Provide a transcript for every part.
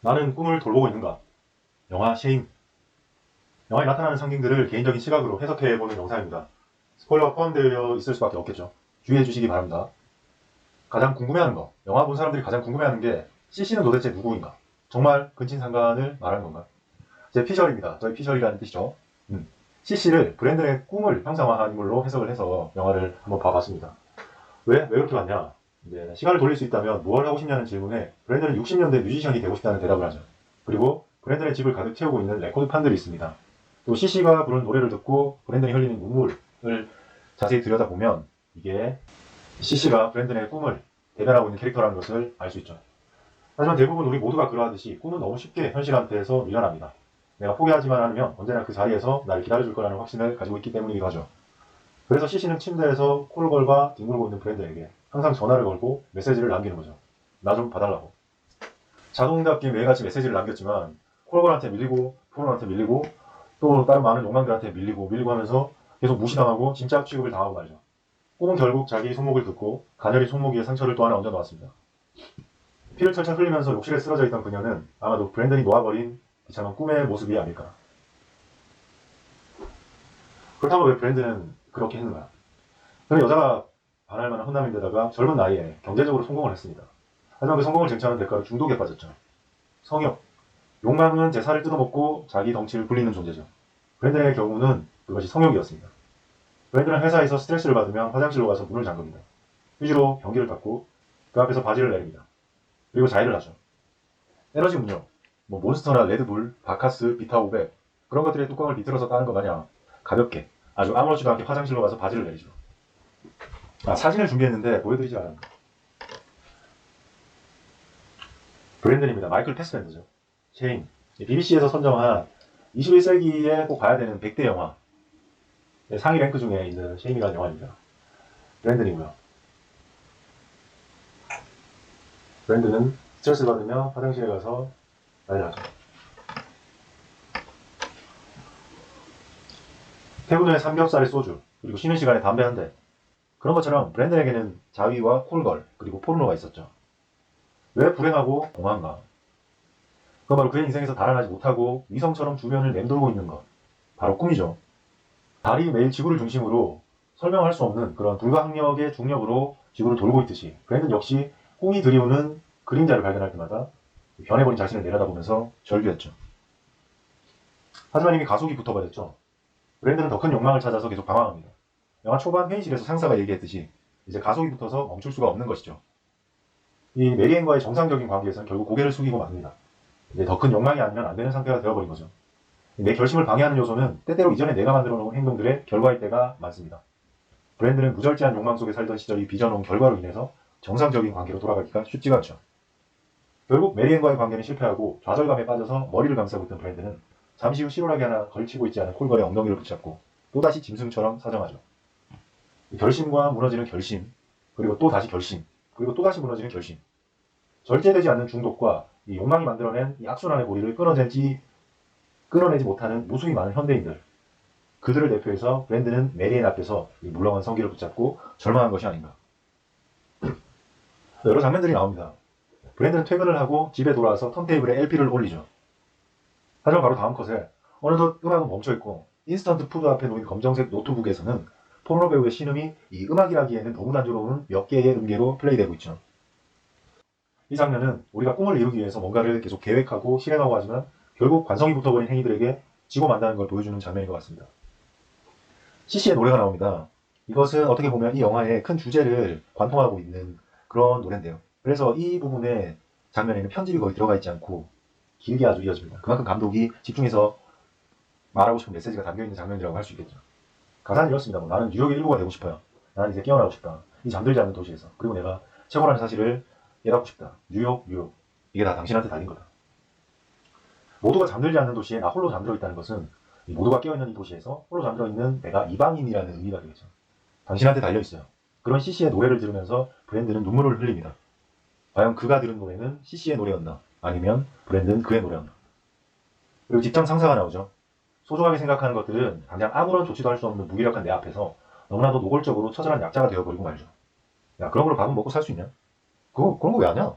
나는 꿈을 돌보고 있는가? 영화 쉐임. 영화에 나타나는 상징들을 개인적인 시각으로 해석해보는 영상입니다. 스포일러가 포함되어 있을 수밖에 없겠죠. 주의해 주시기 바랍니다. 가장 궁금해하는 거, 영화 본 사람들이 가장 궁금해하는 게 CC는 도대체 누구인가? 정말 근친상간을 말하는 건가? 제 피셜입니다. 저희 피셜이라는 뜻이죠. CC를 브랜든의 꿈을 형상화한 인물로 해석을 해서 영화를 한번 봐봤습니다. 왜 그렇게 봤냐? 이제 시간을 돌릴 수 있다면 뭘 하고 싶냐는 질문에 브랜든은 60년대 뮤지션이 되고 싶다는 대답을 하죠. 그리고 브랜든의 집을 가득 채우고 있는 레코드판들이 있습니다. 또 CC가 부른 노래를 듣고 브랜든이 흘리는 눈물을 자세히 들여다보면 이게 CC가 브랜든의 꿈을 대변하고 있는 캐릭터라는 것을 알 수 있죠. 하지만 대부분 우리 모두가 그러하듯이 꿈은 너무 쉽게 현실한테서 밀려납니다. 내가 포기하지만 않으면 언제나 그 자리에서 나를 기다려줄 거라는 확신을 가지고 있기 때문이기도 하죠. 그래서 CC는 침대에서 코를 걸과 뒹굴고 있는 브랜든에게 항상 전화를 걸고 메시지를 남기는 거죠. 나 좀 봐달라고. 자동답게 매일같이 메시지를 남겼지만 콜걸한테 밀리고 프로한테 밀리고 또 다른 많은 욕망들한테 밀리고 하면서 계속 무시당하고 짐짝 취급을 당하고 말이죠. 꿈은 결국 자기 손목을 긋고 가녀린 손목 위에 상처를 또 하나 얹어놓았습니다. 피를 철철 흘리면서 욕실에 쓰러져 있던 그녀는 아마도 브랜든이 놓아버린 비참한 꿈의 모습이 아닐까. 그렇다고 왜 브랜든은 그렇게 했는가? 그는 여자가 반할 만한 혼남인데다가 젊은 나이에 경제적으로 성공을 했습니다. 하지만 그 성공을 쟁취하는 대가로 중독에 빠졌죠. 성욕. 욕망은 제 살을 뜯어먹고 자기 덩치를 굴리는 존재죠. 브랜든의 경우는 그것이 성욕이었습니다. 브랜든은 회사에서 스트레스를 받으면 화장실로 가서 문을 잠급니다. 휴지로 변기를 닦고 그 앞에서 바지를 내립니다. 그리고 자해를 하죠. 에너지 음료, 몬스터나 레드불, 바카스, 비타 500 그런 것들의 뚜껑을 비틀어서 따는 것 마냥 가볍게 아주 아무렇지도 않게 화장실로 가서 바지를 내리죠. 사진을 준비했는데 보여드리지 않았는데 브랜든입니다. 마이클 패스밴드죠. 쉐임. BBC에서 선정한 21세기에 꼭 봐야 되는 100대 영화 상위 랭크 중에 있는 쉐임이라는 영화입니다. 브랜든이고요. 브랜든은 스트레스 받으며 화장실에 가서 난리 나죠. 퇴근 후에 삼겹살에 소주, 그리고 쉬는 시간에 담배 한 대. 그런 것처럼 브랜든에게는 자위와 콜걸, 그리고 포르노가 있었죠. 왜 불행하고 공허한가? 그건 바로 그의 인생에서 달아나지 못하고 위성처럼 주변을 맴돌고 있는 것. 바로 꿈이죠. 달이 매일 지구를 중심으로 설명할 수 없는 그런 불가항력의 중력으로 지구를 돌고 있듯이 브랜든 역시 꿈이 드리우는 그림자를 발견할 때마다 변해버린 자신을 내려다보면서 절규했죠. 하지만 이미 가속이 붙어버렸죠. 브랜든은 더 큰 욕망을 찾아서 계속 방황합니다. 영화 초반 회의실에서 상사가 얘기했듯이 이제 가속이 붙어서 멈출 수가 없는 것이죠. 이 메리앤과의 정상적인 관계에서는 결국 고개를 숙이고 맙니다. 이제 더 큰 욕망이 아니면 안 되는 상태가 되어버린 거죠. 내 결심을 방해하는 요소는 때때로 이전에 내가 만들어 놓은 행동들의 결과일 때가 많습니다. 브랜든은 무절제한 욕망 속에 살던 시절이 빚어놓은 결과로 인해서 정상적인 관계로 돌아가기가 쉽지가 않죠. 결국 메리앤과의 관계는 실패하고 좌절감에 빠져서 머리를 감싸고 있던 브랜든은 잠시 후 실오라기 하나 걸치고 있지 않은 콜걸의 엉덩이를 붙잡고 또다시 짐승처럼 사정하죠. 결심과 무너지는 결심, 그리고 또 다시 결심, 그리고 또 다시 무너지는 결심. 절제되지 않는 중독과 이 욕망이 만들어낸 이 악순환의 고리를 끊어내지 못하는 무수히 많은 현대인들. 그들을 대표해서 브랜든은 메리앤 앞에서 이 물렁한 성기를 붙잡고 절망한 것이 아닌가. 여러 장면들이 나옵니다. 브랜든은 퇴근을 하고 집에 돌아와서 턴테이블에 LP를 올리죠. 하지만 바로 다음 컷에 어느덧 음악은 멈춰있고 인스턴트 푸드 앞에 놓인 검정색 노트북에서는 포르노 배우의 신음이 이 음악이라기에는 너무 단조로운 몇 개의 음계로 플레이되고 있죠. 이 장면은 우리가 꿈을 이루기 위해서 뭔가를 계속 계획하고 실행하고 하지만 결국 관성이 붙어버린 행위들에게 지고 만다는 걸 보여주는 장면인 것 같습니다. CC의 노래가 나옵니다. 이것은 어떻게 보면 이 영화의 큰 주제를 관통하고 있는 그런 노래인데요. 그래서 이 부분의 장면에는 편집이 거의 들어가 있지 않고 길게 아주 이어집니다. 그만큼 감독이 집중해서 말하고 싶은 메시지가 담겨있는 장면이라고 할 수 있겠죠. 가사는 이렇습니다. 나는 뉴욕의 일부가 되고 싶어요. 나는 이제 깨어나고 싶다. 이 잠들지 않는 도시에서. 그리고 내가 최고라는 사실을 깨닫고 싶다. 뉴욕. 이게 다 당신한테 달린 거다. 모두가 잠들지 않는 도시에 나 홀로 잠들어 있다는 것은 모두가 깨어있는 이 도시에서 홀로 잠들어 있는 내가 이방인이라는 의미가 되겠죠. 당신한테 달려있어요. 그런 CC의 노래를 들으면서 브랜든은 눈물을 흘립니다. 과연 그가 들은 노래는 CC의 노래였나? 아니면 브랜든 그의 노래였나? 그리고 직장 상사가 나오죠. 소중하게 생각하는 것들은 당장 아무런 조치도 할 수 없는 무기력한 내 앞에서 너무나도 노골적으로 처절한 약자가 되어버리고 말죠. 야, 그런 걸로 밥은 먹고 살 수 있냐? 그런 거 왜 하냐?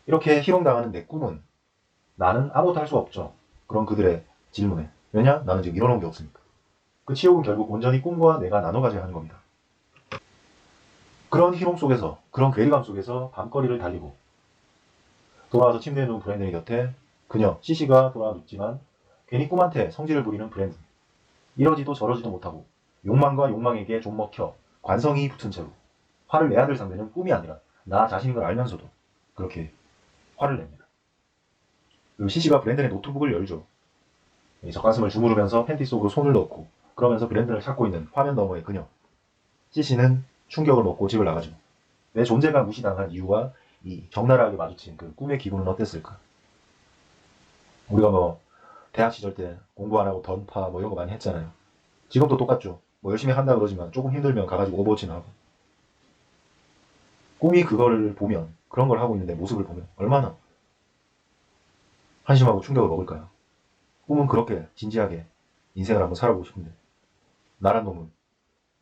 이렇게 희롱당하는 내 꿈은 나는 아무것도 할 수가 없죠. 그런 그들의 질문에. 왜냐? 나는 지금 이뤄놓은 게 없으니까. 그 치욕은 결국 온전히 꿈과 내가 나눠 가져야 하는 겁니다. 그런 희롱 속에서, 그런 괴리감 속에서 밤거리를 달리고 돌아와서 침대에 누운 브랜든의 곁에 그녀, CC가 돌아와 눕지만 괜히 꿈한테 성질을 부리는 브랜든. 이러지도 저러지도 못하고 욕망과 욕망에게 좀 먹혀 관성이 붙은 채로 화를 내야 될 상대는 꿈이 아니라 나 자신인 걸 알면서도 그렇게 화를 냅니다. 그리고 CC가 브랜든의 노트북을 열죠. 젖가슴을 주무르면서 팬티 속으로 손을 넣고 그러면서 브랜든을 찾고 있는 화면 너머의 그녀. CC는 충격을 먹고 집을 나가죠. 내 존재가 무시당한 이유와 이 적나라하게 마주친 그 꿈의 기분은 어땠을까? 우리가 뭐 대학 시절 때 공부 안 하고 던파 뭐 이런 거 많이 했잖아요. 지금도 똑같죠. 뭐 열심히 한다 그러지만 조금 힘들면 가가지고 오버워치나 하고. 꿈이 그거를 보면, 그런 걸 하고 있는 내 모습을 보면 얼마나 한심하고 충격을 먹을까요? 꿈은 그렇게 진지하게 인생을 한번 살아보고 싶은데 나란 놈은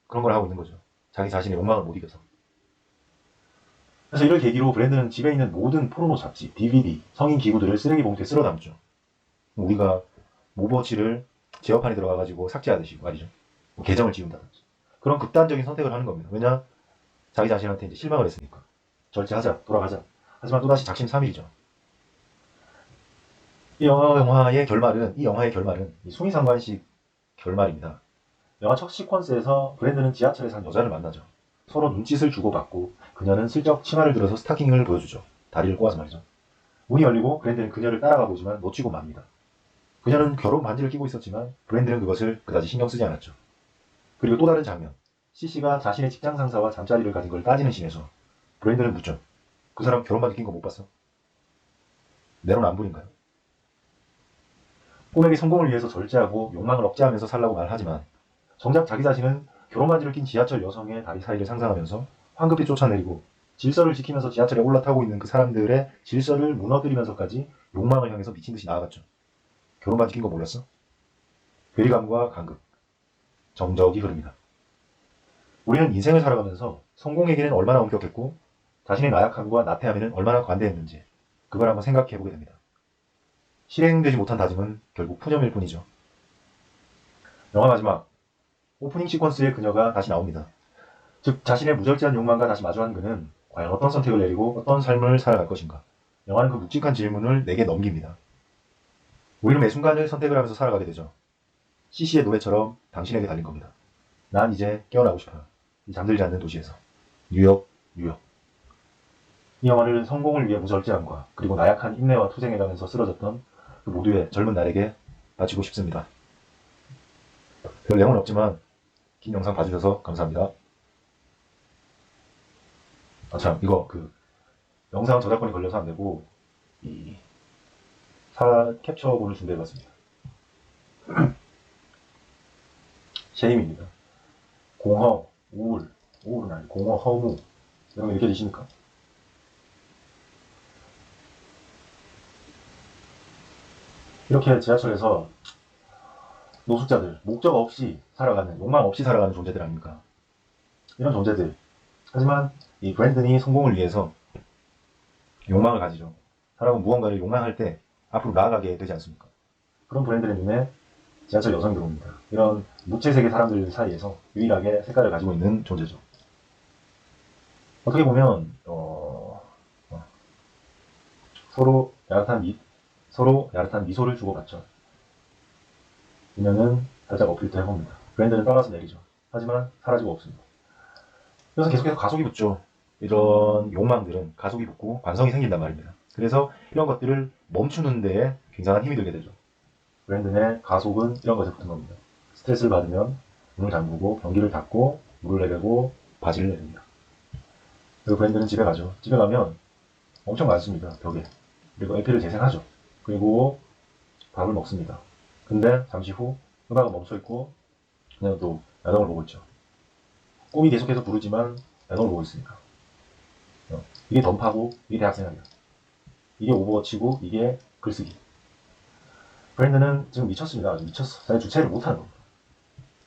그런 걸 하고 있는 거죠. 자기 자신의 욕망을 못 이겨서. 그래서 이를 계기로 브랜드는 집에 있는 모든 포르노 잡지, DVD, 성인 기구들을 쓰레기 봉투에 쓸어 담죠. 우리가 모버치를 제어판에 들어가가지고 삭제하듯이 말이죠. 뭐 계정을 지운다든지. 그런 극단적인 선택을 하는 겁니다. 왜냐? 자기 자신한테 이제 실망을 했으니까. 절제하자, 돌아가자. 하지만 또다시 작심삼일이죠. 이 영화의 결말은 이 수미상관식 결말입니다. 영화 첫 시퀀스에서 브랜드는 지하철에서 한 여자를 만나죠. 서로 눈짓을 주고받고 그녀는 슬쩍 치마를 들어서 스타킹을 보여주죠. 다리를 꼬아서 말이죠. 문이 열리고 브랜드는 그녀를 따라가 보지만 놓치고 맙니다. 그녀는 결혼 반지를 끼고 있었지만 브랜드는 그것을 그다지 신경 쓰지 않았죠. 그리고 또 다른 장면. CC가 자신의 직장 상사와 잠자리를 가진 걸 따지는 씬에서 브랜드는 묻죠. 그 사람 결혼 반지 낀 거 못 봤어? 내로남불인가요? 꿈에게 성공을 위해서 절제하고 욕망을 억제하면서 살라고 말하지만 정작 자기 자신은 결혼 반지를 낀 지하철 여성의 다리 사이를 상상하면서 황급히 쫓아내리고 질서를 지키면서 지하철에 올라타고 있는 그 사람들의 질서를 무너뜨리면서까지 욕망을 향해서 미친 듯이 나아갔죠. 결혼 반지 낀 거 몰랐어? 괴리감과 간극, 정적이 흐릅니다. 우리는 인생을 살아가면서 성공에게는 얼마나 엄격했고 자신의 나약함과 나태함에는 얼마나 관대했는지 그걸 한번 생각해보게 됩니다. 실행되지 못한 다짐은 결국 푸념일 뿐이죠. 영화 마지막 오프닝 시퀀스에 그녀가 다시 나옵니다. 즉 자신의 무절제한 욕망과 다시 마주한 그는 과연 어떤 선택을 내리고 어떤 삶을 살아갈 것인가. 영화는 그 묵직한 질문을 내게 넘깁니다. 우리는 매 순간을 선택을 하면서 살아가게 되죠. CC의 노래처럼 당신에게 달린 겁니다. 난 이제 깨어나고 싶어요. 이 잠들지 않는 도시에서. 뉴욕. 이 영화를 성공을 위해 무절제함과 그리고 나약한 인내와 투쟁해가면서 쓰러졌던 그 모두의 젊은 날에게 바치고 싶습니다. 별 내용은 없지만 긴 영상 봐주셔서 감사합니다. 참 이거 영상 저작권이 걸려서 안 되고 이 캡처본을 준비해봤습니다. 쉐임입니다. 공허, 우울은 아니고 공허, 허무 이런 거 느껴지십니까? 이렇게 지하철에서 노숙자들, 목적 없이 살아가는, 욕망 없이 살아가는 존재들 아닙니까? 이런 존재들. 하지만 이 브랜든이 성공을 위해서 욕망을 가지죠. 사람은 무언가를 욕망할 때 앞으로 나아가게 되지 않습니까? 그런 브랜든의 눈에 지하철 여성이 들어옵니다. 이런 무채색의 사람들 사이에서 유일하게 색깔을 가지고 있는 존재죠. 어떻게 보면 서로 야릇한 미소를 주고받죠. 그녀는 살짝 어필도 해봅니다. 브랜드는 떠나서 내리죠. 하지만 사라지고 없습니다. 그래서 계속해서 가속이 붙죠. 이런 욕망들은 가속이 붙고 관성이 생긴단 말입니다. 그래서 이런 것들을 멈추는 데에 굉장한 힘이 들게 되죠. 브랜든의 가속은 이런 것에 붙은 겁니다. 스트레스를 받으면 문을 잠그고 변기를 닫고 물을 내리고 바지를 내립니다. 그리고 브랜든은 집에 가죠. 집에 가면 엄청 많습니다. 벽에. 그리고 LP를 재생하죠. 그리고 밥을 먹습니다. 근데 잠시 후 음악은 멈춰있고 그냥 또 야동을 보고 있죠. 꿈이 계속해서 부르지만 야동을 보고 있으니까. 이게 던파고 이게 대학생활이야. 이게 오버워치고 이게 글쓰기. 브랜든은 지금 미쳤습니다. 아주 미쳤어. 자기 주체를 못하는 겁니다.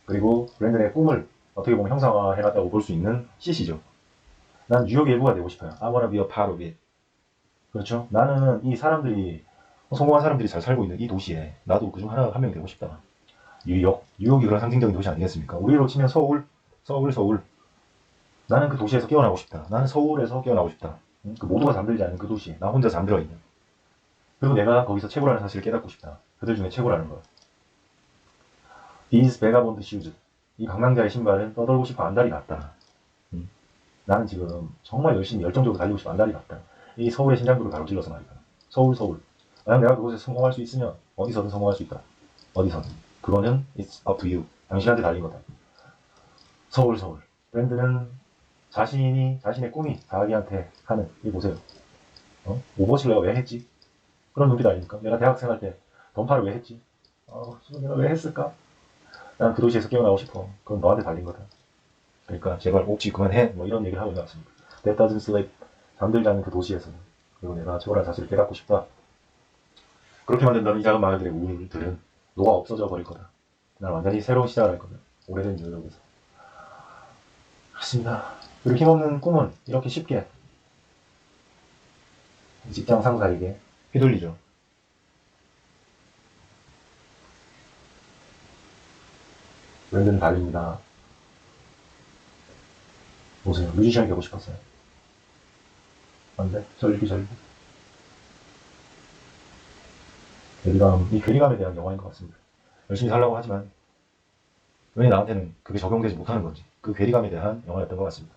그리고 브랜든의 꿈을 어떻게 보면 형상화해놨다고 볼 수 있는 CC죠. 난 뉴욕 일부가 되고 싶어요. I wanna be a part of it. 그렇죠. 나는 이 사람들이, 성공한 사람들이 잘 살고 있는 이 도시에 나도 그중 한 명이 되고 싶다. 뉴욕이 그런 상징적인 도시 아니겠습니까? 우리로 치면 서울. 나는 그 도시에서 깨어나고 싶다. 나는 서울에서 깨어나고 싶다. 그 모두가 잠들지 않은 그 도시에 나 혼자 잠들어 있는. 그리고 내가 거기서 최고라는 사실을 깨닫고 싶다. 그들 중에 최고라는 걸. These vagabond shoes. 이 방랑자의 신발은 떠돌고 싶어 안달이 났다. 나는 지금 정말 열심히 열정적으로 달리고 싶어 안달이 났다. 이 서울의 심장부를 가로질러서 말이다. 서울. 만약 내가 그곳에 성공할 수 있으면 어디서든 성공할 수 있다. 어디서든. 그거는 it's up to you. 당신한테 달린 거다. 서울. 브랜드는 자신의 꿈이 자기한테 하는, 이 보세요. 오버워치를 내가 왜 했지? 그런 눈빛 아닙니까? 내가 대학생 할 때 던파를 왜 했지? 내가 왜 했을까? 난 그 도시에서 깨어나고 싶어. 그건 너한테 달린 거다. 그러니까 제발 옥지 그만해. 뭐 이런 얘기를 하고 나왔습니다. That doesn't sleep. 잠들지 않는 그 도시에서. 그리고 내가 최고라는 사실을 깨닫고 싶다. 그렇게 만든다면 이 작은 마을들의 우물들은 녹아 없어져 버릴 거다. 난 완전히 새로운 시작을 할 거다. 오래된 뉴욕에서. 그렇습니다. 그리고 힘없는 꿈은 이렇게 쉽게 직장 상사에게 휘둘리죠. 브랜드는 달립니다. 보세요. 뮤지션이 되고 싶었어요. 안 돼. 절기. 이 괴리감에 대한 영화인 것 같습니다. 열심히 살라고 하지만 왜 나한테는 그게 적용되지 못하는 건지, 그 괴리감에 대한 영화였던 것 같습니다.